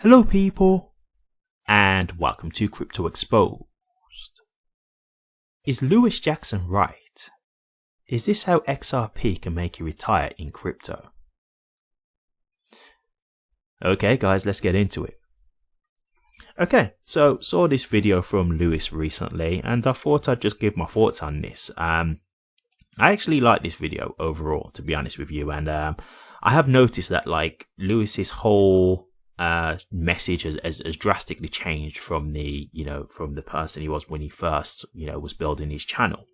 Hello people, and welcome to Crypto Exposed. Is Lewis Jackson right? Is this how XRP can make you retire in crypto? Okay guys, let's get into it. Okay, so saw this video from Lewis recently and I thought I'd just give my thoughts on this. I actually like this video overall, to be honest with you, and I have noticed that like Lewis's whole message has drastically changed from the person he was when he first was building his channel.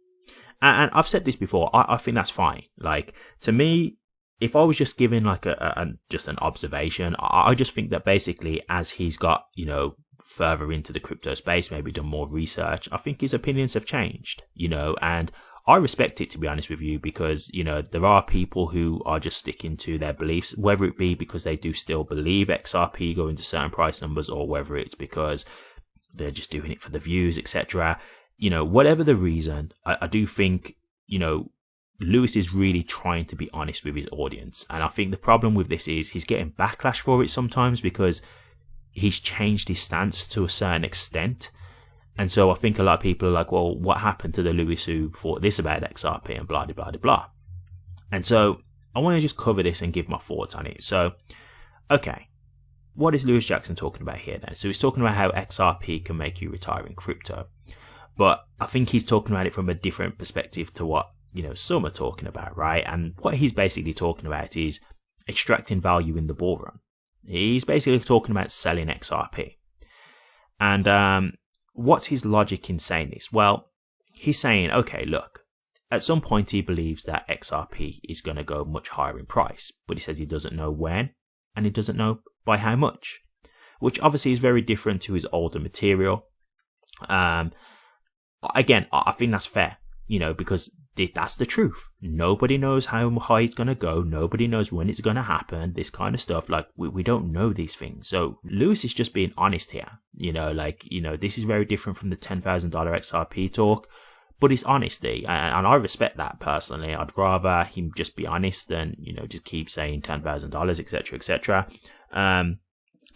And I've said this before, I think that's fine. Like, to me, if I was just giving like just an observation, I just think that basically as he's got further into the crypto space, maybe done more research, I think his opinions have changed, and I respect it, to be honest with you, because, there are people who are just sticking to their beliefs, whether it be because they do still believe XRP going to certain price numbers, or whether it's because they're just doing it for the views, etc. Whatever the reason, I do think, Lewis is really trying to be honest with his audience. And I think the problem with this is he's getting backlash for it sometimes because he's changed his stance to a certain extent. And so I think a lot of people are like, well, what happened to the Lewis who thought this about XRP and blah, blah, blah, blah. And so I want to just cover this and give my thoughts on it. So, okay, what is Lewis Jackson talking about here then? So he's talking about how XRP can make you retire in crypto. But I think he's talking about it from a different perspective to what, some are talking about, right? And what he's basically talking about is extracting value in the bull run. He's basically talking about selling XRP. And, what's his logic in saying this? Well, he's saying, okay, look, at some point he believes that XRP is going to go much higher in price, but he says he doesn't know when, and he doesn't know by how much, which obviously is very different to his older material. Again, I think that's fair, because that's the truth. Nobody knows how high it's going to go. Nobody knows when it's going to happen. This kind of stuff. Like, we don't know these things. So Lewis is just being honest here. This is very different from the $10,000 XRP talk, but it's honesty. And I respect that personally. I'd rather him just be honest than, just keep saying $10,000, etc., etc.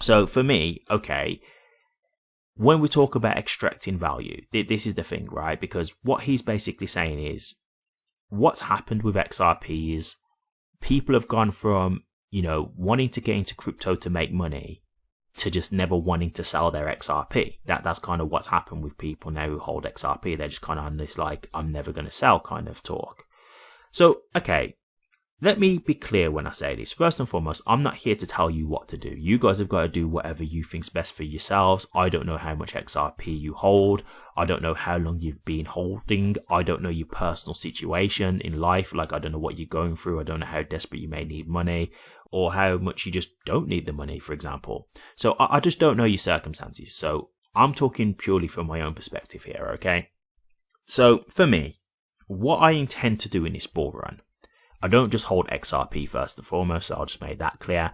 So for me, okay, when we talk about extracting value, this is the thing, right? Because what he's basically saying is, what's happened with XRP is people have gone from, wanting to get into crypto to make money to just never wanting to sell their XRP. That's kind of what's happened with people now who hold XRP. They're just kind of on this, like, I'm never going to sell kind of talk. So, okay, let me be clear when I say this. First and foremost, I'm not here to tell you what to do. You guys have got to do whatever you think's best for yourselves. I don't know how much XRP you hold. I don't know how long you've been holding. I don't know your personal situation in life. Like, I don't know what you're going through. I don't know how desperate you may need money, or how much you just don't need the money, for example. So I just don't know your circumstances. So I'm talking purely from my own perspective here, okay? So for me, what I intend to do in this bull run, I don't just hold XRP first and foremost, so I'll just make that clear.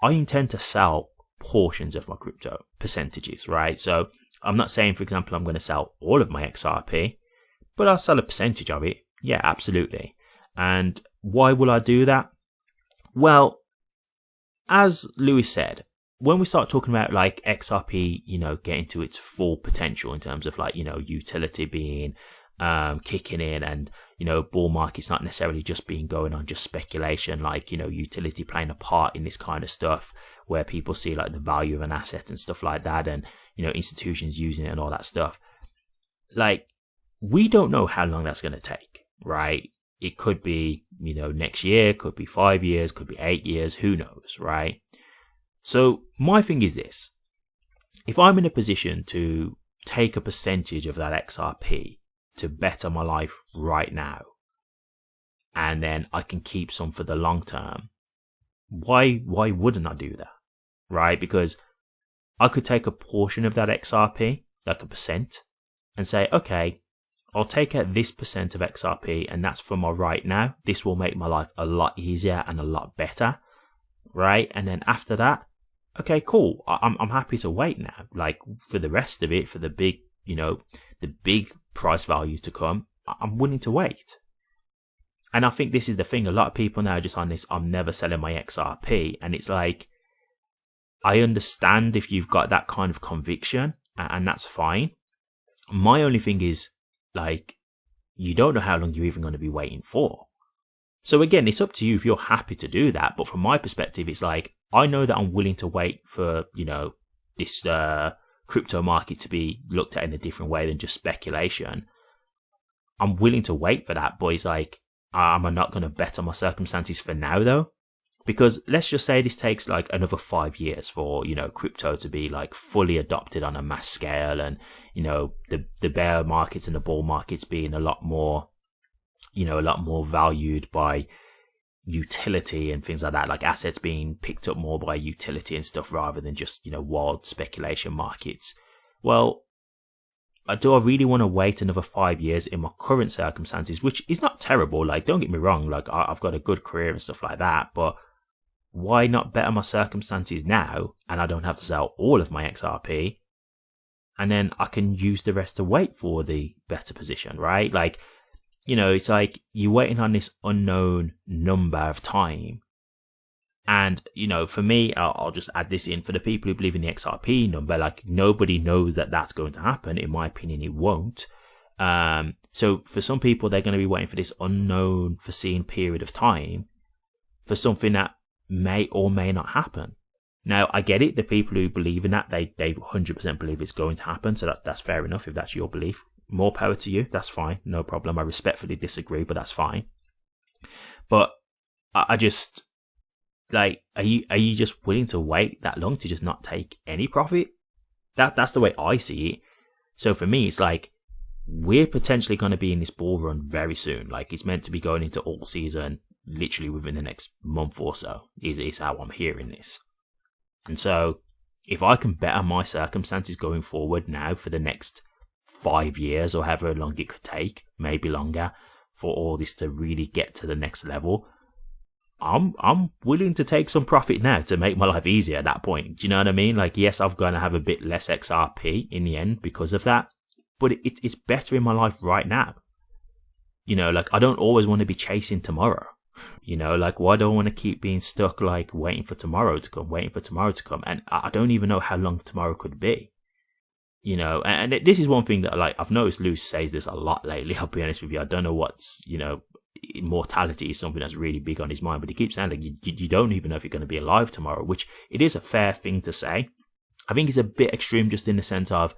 I intend to sell portions of my crypto, percentages, right? So I'm not saying, for example, I'm going to sell all of my XRP, but I'll sell a percentage of it. Yeah, absolutely. And why will I do that? Well, as Lewis said, when we start talking about like XRP, getting to its full potential in terms of like, utility being kicking in, and bull market's not necessarily just being going on just speculation, like utility playing a part in this kind of stuff where people see like the value of an asset and stuff like that, and institutions using it and all that stuff. Like, we don't know how long that's going to take, right? It could be next year, could be 5 years, could be 8 years, who knows, right? So my thing is this: if I'm in a position to take a percentage of that XRP to better my life right now, and then I can keep some for the long term, why wouldn't I do that, right? Because I could take a portion of that XRP, like a percent, and say, okay, I'll take out this percent of XRP, and that's for my right now. This will make my life a lot easier and a lot better, right? And then after that, okay, cool, I'm happy to wait now. Like, for the rest of it, for the big, the big price values to come, I'm willing to wait. And I think this is the thing. A lot of people now are just on this, I'm never selling my XRP. And it's like, I understand if you've got that kind of conviction, and that's fine. My only thing is, like, you don't know how long you're even going to be waiting for. So again, it's up to you if you're happy to do that. But from my perspective, it's like, I know that I'm willing to wait for, you know, this crypto market to be looked at in a different way than just speculation. I'm willing to wait for that, but it's like, I'm not going to bet on my circumstances for now though. Because let's just say this takes like another 5 years for, you know, crypto to be like fully adopted on a mass scale, and, you know, the bear markets and the bull markets being a lot more, you know, a lot more valued by utility and things like that, like assets being picked up more by utility and stuff rather than just, you know, wild speculation markets. Well, do I really want to wait another 5 years in my current circumstances, which is not terrible, like, don't get me wrong, like, I've got a good career and stuff like that, but why not better my circumstances now, and I don't have to sell all of my XRP, and then I can use the rest to wait for the better position, right? Like, you know, it's like you're waiting on this unknown number of time. And, you know, for me, I'll just add this in, for the people who believe in the XRP number, like, nobody knows that that's going to happen. In my opinion, it won't. So for some people, they're going to be waiting for this unknown, foreseen period of time for something that may or may not happen. Now, I get it. The people who believe in that, they 100% believe it's going to happen. So that's fair enough. If that's your belief, more power to you. That's fine. No problem. I respectfully disagree, but that's fine. But I just, like, are you just willing to wait that long to just not take any profit? That's the way I see it. So for me, it's like, we're potentially going to be in this bull run very soon. Like, it's meant to be going into all season literally within the next month or so, is how I'm hearing this. And so if I can better my circumstances going forward now for the next 5 years or however long it could take, maybe longer, for all this to really get to the next level, I'm willing to take some profit now to make my life easier at that point. Do you know what I mean? Like, yes, I'm going to have a bit less XRP in the end because of that, but it's better in my life right now. You know, like, I don't always want to be chasing tomorrow. You know, like, why do I want to keep being stuck, like, waiting for tomorrow to come? And I don't even know how long tomorrow could be. You know, and this is one thing that, like, I've noticed Lew says this a lot lately, I'll be honest with you. I don't know what's, you know, immortality is something that's really big on his mind, but he keeps saying, like, you don't even know if you're going to be alive tomorrow, which it is a fair thing to say. I think it's a bit extreme just in the sense of,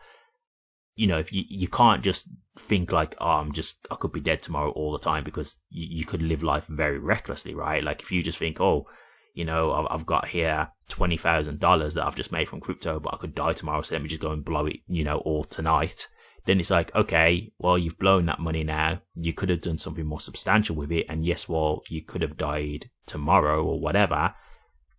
you know, if you can't just think like, oh, I could be dead tomorrow all the time, because you could live life very recklessly, right? Like, if you just think, oh, you know, I've got here $20,000 that I've just made from crypto, but I could die tomorrow, so let me just go and blow it, you know, all tonight. Then it's like, okay, well, you've blown that money now. You could have done something more substantial with it. And yes, well, you could have died tomorrow or whatever.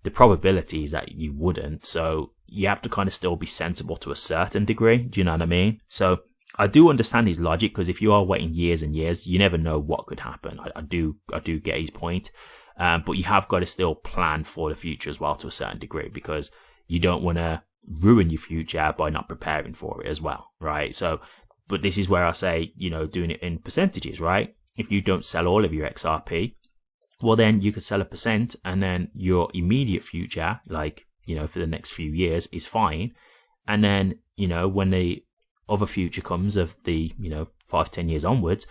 The probability is that you wouldn't. So you have to kind of still be sensible to a certain degree. Do you know what I mean? So I do understand his logic, because if you are waiting years and years, you never know what could happen. I do get his point. But you have got to still plan for the future as well to a certain degree, because you don't want to ruin your future by not preparing for it as well, right? So, but this is where I say, you know, doing it in percentages, right? If you don't sell all of your XRP, well, then you could sell 1%, and then your immediate future, like, you know, for the next few years is fine. And then, you know, when the other future comes of the, you know, 5-10 years onwards,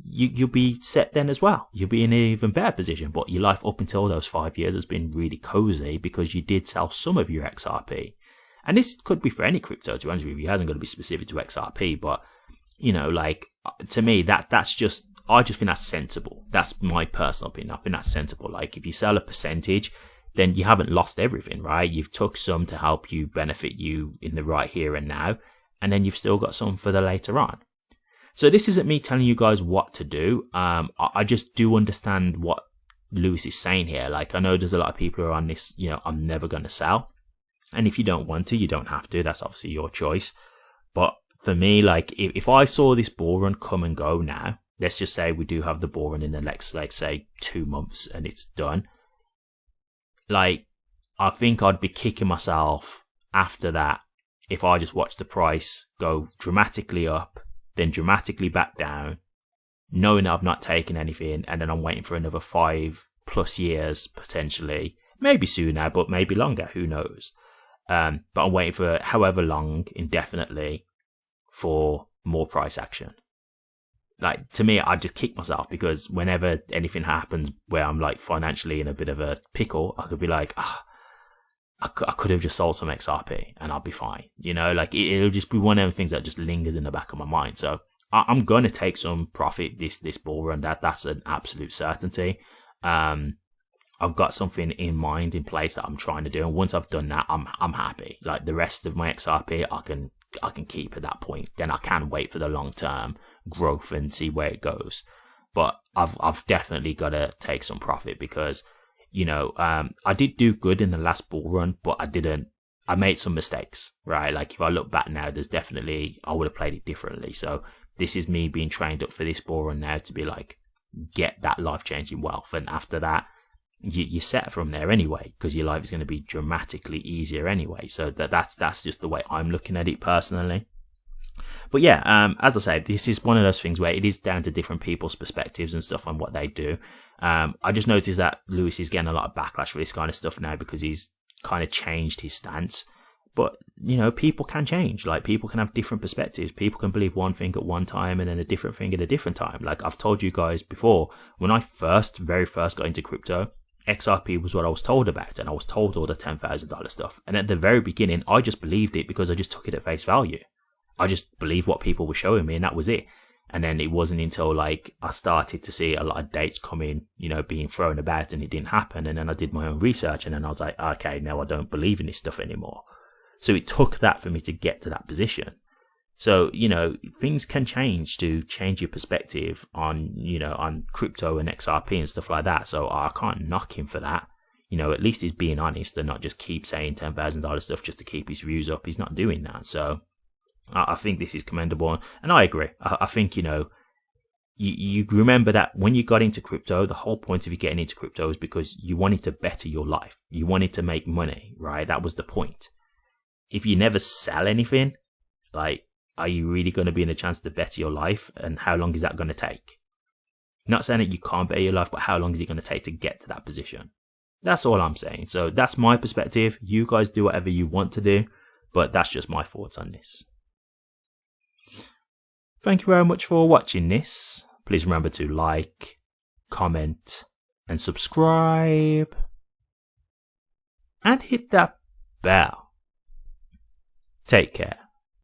you'll be set then as well. You'll be in an even better position. But your life up until those 5 years has been really cozy because you did sell some of your XRP. And this could be for any crypto, to be honest with you. It hasn't got to be specific to XRP, but, you know, like, to me, that's just, I just think that's sensible. That's my personal opinion. I think that's sensible. Like, if you sell a percentage, then you haven't lost everything, right? You've took some to help you benefit you in the right here and now, and then you've still got some for the later on. So this isn't me telling you guys what to do. I just do understand what Lewis is saying here. Like, I know there's a lot of people who are on this, you know, I'm never going to sell. And if you don't want to, you don't have to. That's obviously your choice. But for me, like, if I saw this bull run come and go now, let's just say we do have the bull run in the next, like, say, 2 months and it's done. Like, I think I'd be kicking myself after that if I just watched the price go dramatically up, then dramatically back down, knowing that I've not taken anything, and then I'm waiting for another 5+ years potentially, maybe sooner, but maybe longer, who knows, But I'm waiting for however long, indefinitely, for more price action. Like, to me, I just kick myself, because whenever anything happens where I'm like financially in a bit of a pickle, I could be like, I could have just sold some XRP and I'll be fine. You know, like it'll just be one of the things that just lingers in the back of my mind. So I'm going to take some profit this bull run. That's an absolute certainty. I've got something in mind, in place, that I'm trying to do, and once I've done that, I'm happy. Like, the rest of my XRP, I can keep at that point. Then I can wait for the long term growth and see where it goes. But I've definitely got to take some profit, because, you know, I did do good in the last bull run, but I made some mistakes, right? Like, if I look back now, I would have played it differently. So this is me being trained up for this bull run now to be like, get that life-changing wealth. And after that, you're set from there anyway, because your life is going to be dramatically easier anyway. So that's just the way I'm looking at it personally. But yeah, as I said, this is one of those things where it is down to different people's perspectives and stuff on what they do. I just noticed that Lewis is getting a lot of backlash for this kind of stuff now, because he's kind of changed his stance. But, you know, people can change. Like, people can have different perspectives. People can believe one thing at one time and then a different thing at a different time. Like, I've told you guys before, when I very first got into crypto, XRP was what I was told about, and I was told all the $10,000 stuff. And at the very beginning, I just believed it because I just took it at face value. I just believed what people were showing me, and that was it. And then it wasn't until like I started to see a lot of dates coming, you know, being thrown about, and it didn't happen. And then I did my own research, and then I was like, okay, now I don't believe in this stuff anymore. So it took that for me to get to that position. So, you know, things can change to change your perspective on, you know, on crypto and XRP and stuff like that. So I can't knock him for that. You know, at least he's being honest and not just keep saying $10,000 stuff just to keep his views up. He's not doing that. So I think this is commendable. And I agree. I think, you know, you remember that when you got into crypto, the whole point of you getting into crypto is because you wanted to better your life. You wanted to make money, right? That was the point. If you never sell anything, like, are you really going to be in a chance to better your life? And how long is that going to take? Not saying that you can't better your life, but how long is it going to take to get to that position? That's all I'm saying. So that's my perspective. You guys do whatever you want to do, but that's just my thoughts on this. Thank you very much for watching this. Please remember to like, comment, and subscribe. And hit that bell. Take care.